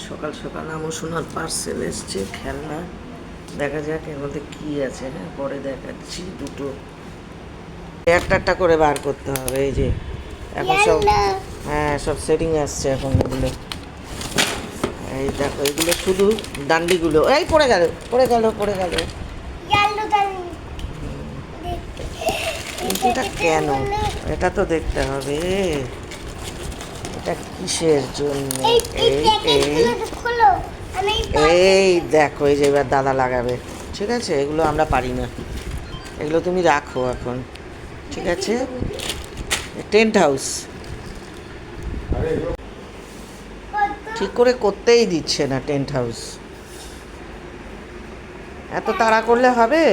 সকাল সকাল আমসোনার পার্সেল এসছে খেলনা, দেখা যাক এর মধ্যে কী আছে। হ্যাঁ, পরে দেখাচ্ছি। দুটো একটা একটা করে বার করতে হবে। এই যে এখন সব, হ্যাঁ সব সেটিং আসছে এখন এগুলো। এই দেখো এগুলো শুধু ডান্ডিগুলো। এই পড়ে গেল পড়ে গেল পড়ে গেল। কিন্তু এটা কেন, এটা তো দেখতে হবে এটা কিসের জন্য। এই দেখো, এই যে এবার দাদা লাগাবে। ঠিক আছে, এগুলো আমরা পারি না, এগুলো তুমি রাখো এখন। ঠিক আছে, টেন্ট হাউস ঠিক করে করতেই দিচ্ছে না। টেন্ট হাউস এত তাড়া করলে হবে?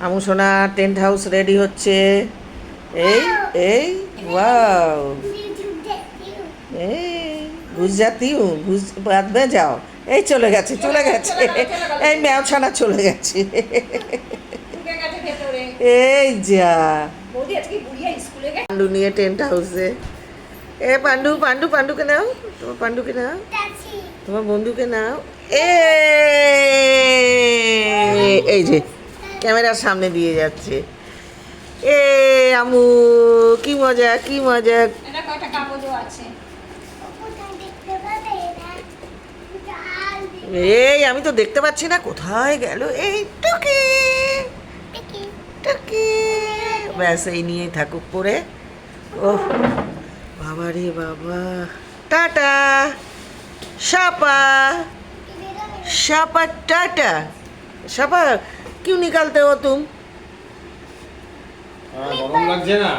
আমুসোনা টেন্ট হাউস রেডি হচ্ছে। এই এই ওয়াও, এই ঘুষ জাতি ঘুষ বাদ মে যাও। এই চলে গেছে চলে গেছে, এই ম্যাও ছানা চলে গেছে। এই যা পান্ডু নিয়ে টেন্ট হাউসে। এ পান্ডু পান্ডু পান্ডুকে নাও, তোমার পান্ডুকে নাও, তোমার বন্ধুকে নাও। এই যে ক্যামেরার সামনে দিয়ে যাচ্ছে। এ আমু, কি মজা কি মজা। এই আমি তো দেখতে পাচ্ছি না, কোথায় গেল এই টুকি টুকি। ব্যাস এই নিয়েই থাকুক পরে। ওহ বাবা রে বাবা। টাটা शापा शापा टाटा। शापा क्यों निकालते हो तुम? गरम लगছে না।